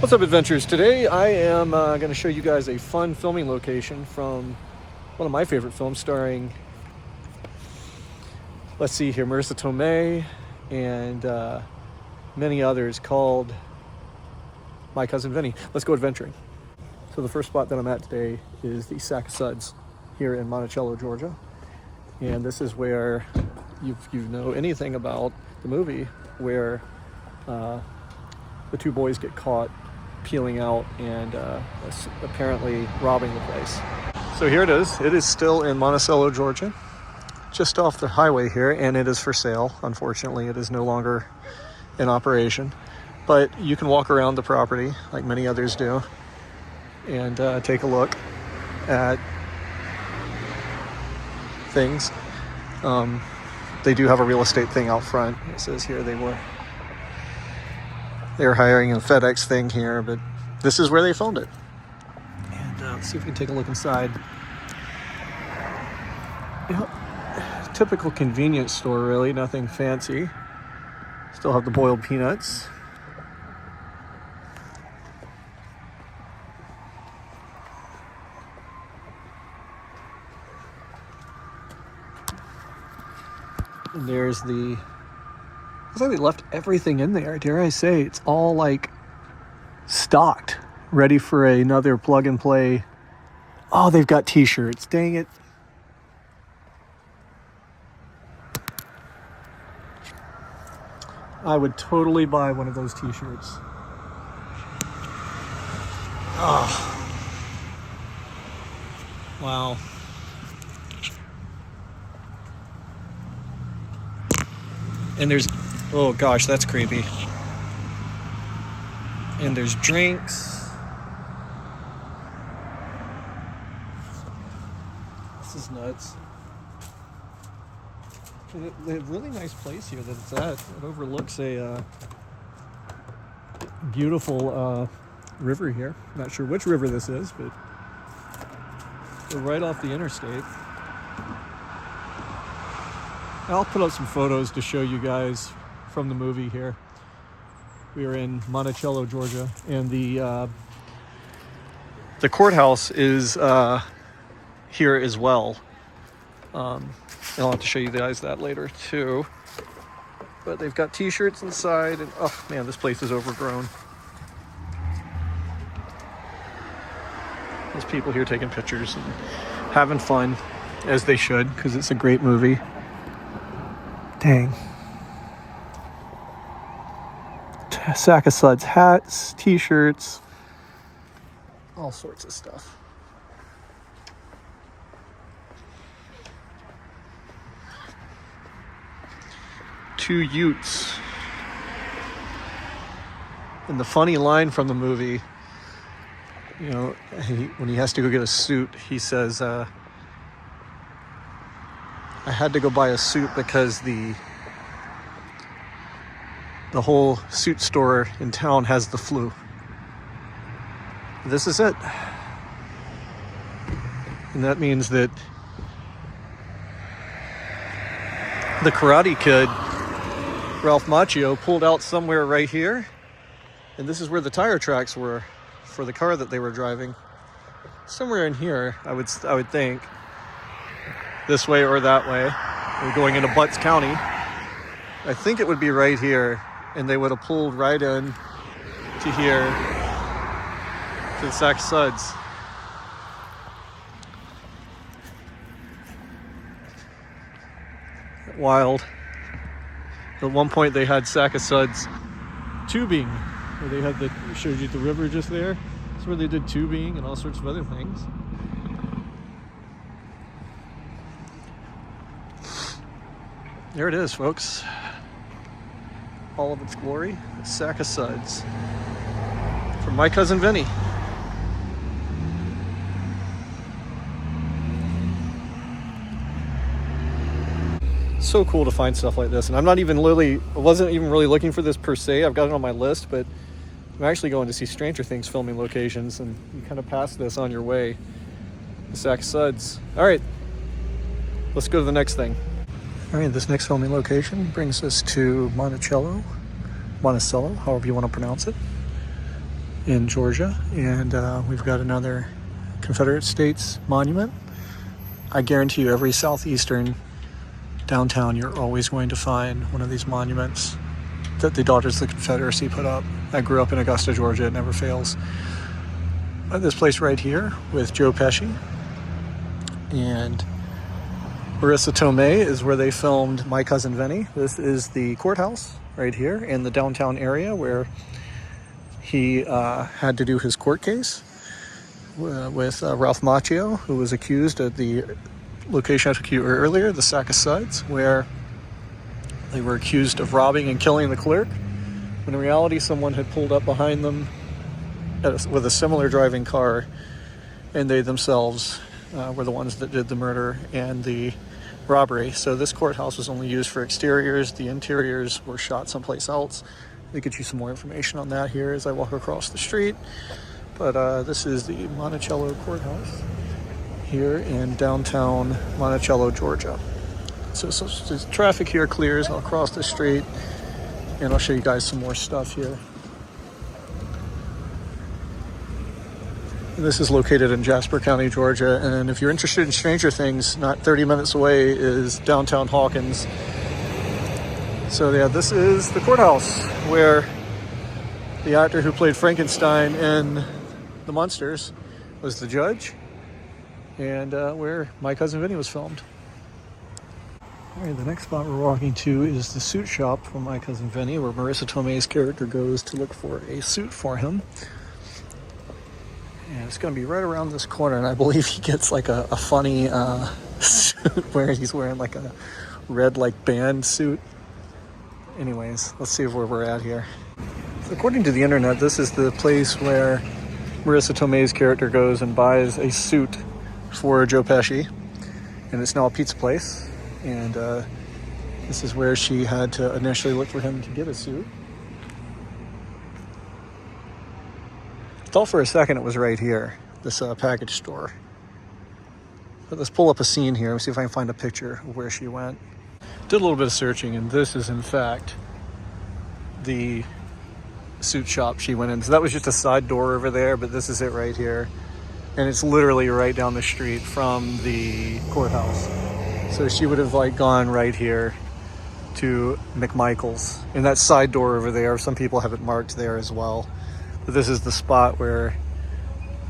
What's up, adventurers? Today I am going to show you guys a fun filming location from one of my favorite films starring, let's see here, Marisa Tomei and many others, called My Cousin Vinny. Let's go adventuring. So the first spot that I'm at today is the Sac-O-Suds here in Monticello, Georgia. And this is where, if you know anything about the movie, where the two boys get caught peeling out and apparently robbing the place. So here it is. It is still in Monticello, Georgia, just off the highway here, and it is for sale. Unfortunately, it is no longer in operation, but you can walk around the property like many others do and take a look at things. They do have a real estate thing out front. It says here they were hiring a FedEx thing here, but this is where they filmed it. And let's see if we can take a look inside. Yep. Typical convenience store, really, nothing fancy. Still have the boiled peanuts. And there's the, looks like they left everything in there, dare I say. It's all like stocked, ready for another plug and play. Oh, they've got t-shirts, dang it. I would totally buy one of those t-shirts. Oh. Wow. And there's, oh gosh, that's creepy. And there's drinks. This is nuts. A really nice place here that it's at. It overlooks a beautiful river here. Not sure which river this is, but we're right off the interstate. I'll put up some photos to show you guys from the movie here. We are in Monticello, Georgia, and the courthouse is here as well. And I'll have to show you guys that later too. But they've got t-shirts inside, and oh man, this place is overgrown. There's people here taking pictures and having fun, as they should, because it's a great movie. Dang. Sac-O-Suds hats, t-shirts, all sorts of stuff. Two YUTES. And the funny line from the movie, you know, when he has to go get a suit, he says, I had to go buy a suit because the whole suit store in town has the flu. This is it. And that means that the Karate Kid, Ralph Macchio, pulled out somewhere right here. And this is where the tire tracks were for the car that they were driving. Somewhere in here, I would think. This way or that way. We're going into Beechum County. I think it would be right here, and they would have pulled right in to here, to the Sac-O-Suds. Wild. At one point they had Sac-O-Suds tubing, where they had showed you the river just there. That's where they did tubing and all sorts of other things. There it is, folks. All of its glory. Sac-O-Suds. From My Cousin Vinny. So cool to find stuff like this. And I wasn't even really looking for this per se. I've got it on my list, but I'm actually going to see Stranger Things filming locations, and you kind of pass this on your way. The Sac-O-Suds. All right, let's go to the next thing. All right, this next filming location brings us to Monticello, however you want to pronounce it. in Georgia, and we've got another Confederate States monument. I guarantee you every southeastern downtown you're always going to find one of these monuments that the Daughters of the Confederacy put up. I grew up in Augusta, Georgia. It never fails. This place right here with Joe Pesci and Marisa Tomei is where they filmed My Cousin Vinny. This is the courthouse right here in the downtown area where he had to do his court case with Ralph Macchio, who was accused at the location I took you earlier, the Sac-O-Suds, where they were accused of robbing and killing the clerk, when in reality someone had pulled up behind them with a similar driving car, and they themselves were the ones that did the murder and the robbery. So this courthouse was only used for exteriors. The interiors were shot someplace else. I'll get you some more information on that here as I walk across the street. But this is the Monticello Courthouse here in downtown Monticello, Georgia. So the traffic here clears. I'll cross the street and I'll show you guys some more stuff here. This is located in Jasper County, Georgia, and if you're interested in Stranger Things, not 30 minutes away is downtown Hawkins. So yeah, this is the courthouse where the actor who played Frankenstein in The Munsters was the judge, and where My Cousin Vinny was filmed. All right, the next spot we're walking to is the suit shop for My Cousin Vinny, where Marisa Tomei's character goes to look for a suit for him. And it's going to be right around this corner, and I believe he gets like a funny suit where he's wearing like a red like band suit. Anyways, let's see where we're at here. So according to the internet, this is the place where Marisa Tomei's character goes and buys a suit for Joe Pesci, and it's now a pizza place. And this is where she had to initially look for him to get a suit. Thought for a second it was right here, this package store. But let's pull up a scene here and see if I can find a picture of where she went. Did a little bit of searching, and this is in fact the suit shop she went in. So that was just a side door over there, but this is it right here. And it's literally right down the street from the courthouse. So she would have like gone right here to McMichael's. And that side door over there, some people have it marked there as well. But this is the spot where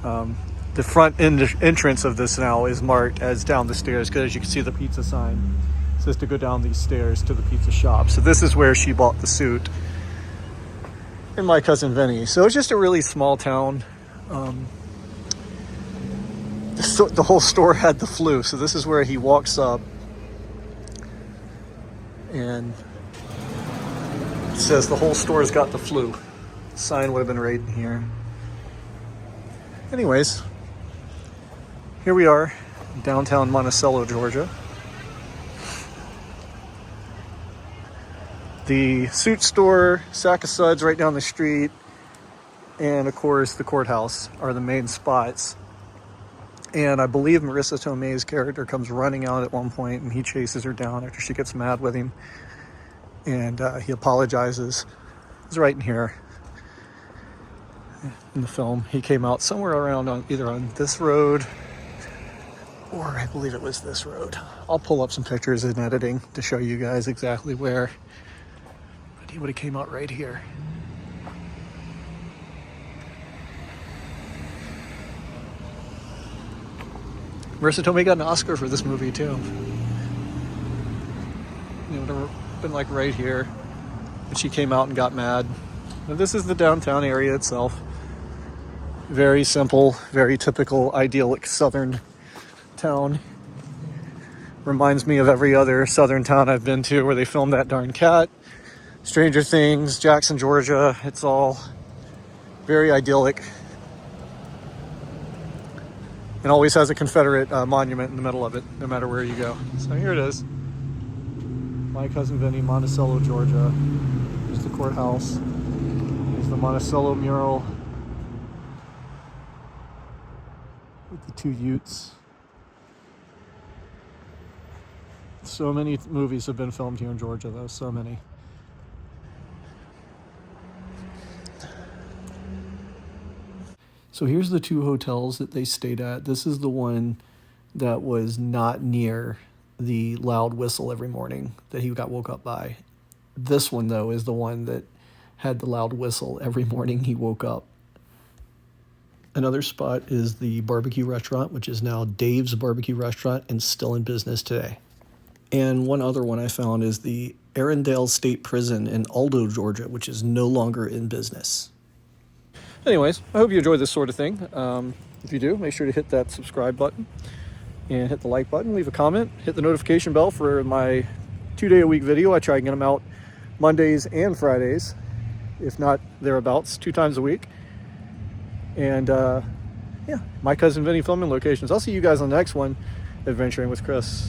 the front entrance of this now is marked as down the stairs, because as you can see the pizza sign says to go down these stairs to the pizza shop. So this is where she bought the suit in My Cousin Vinny. So it's just a really small town. The whole store had the flu, so this is where he walks up and it says the whole store's got the flu. The sign would have been right in here. Anyways, here we are, downtown Monticello, Georgia. The suit store, Sac-O-Suds right down the street, and of course the courthouse are the main spots. And I believe Marisa Tomei's character comes running out at one point and he chases her down after she gets mad with him. And he apologizes. It's right in here in the film. He came out somewhere around either on this road or I believe it was this road. I'll pull up some pictures in editing to show you guys exactly where. But he would have came out right here. Marisa Tomei got an Oscar for this movie too. It would have been like right here, but she came out and got mad. And this is the downtown area itself. Very simple, very typical, idyllic southern town. Reminds me of every other southern town I've been to where they filmed That Darn Cat, Stranger Things, Jackson, Georgia. It's all very idyllic. And always has a Confederate monument in the middle of it, no matter where you go. So here it is. My Cousin Vinny, Monticello, Georgia. There's the courthouse. There's the Monticello mural with the two YUTES. So many movies have been filmed here in Georgia, though. So many. So here's the two hotels that they stayed at. This is the one that was not near the loud whistle every morning that he got woke up by. This one, though, is the one that had the loud whistle every morning he woke up. Another spot is the barbecue restaurant, which is now Dave's Barbecue Restaurant and still in business today. And one other one I found is the Arendelle State Prison in Aldo, Georgia, which is no longer in business. Anyways, I hope you enjoy this sort of thing. If you do, make sure to hit that subscribe button and hit the like button, leave a comment, hit the notification bell for my 2-day-a-week video. I try and get them out Mondays and Fridays, if not thereabouts, 2 times a week. And yeah, My Cousin Vinny filming locations. I'll see you guys on the next one, Adventuring with Chris.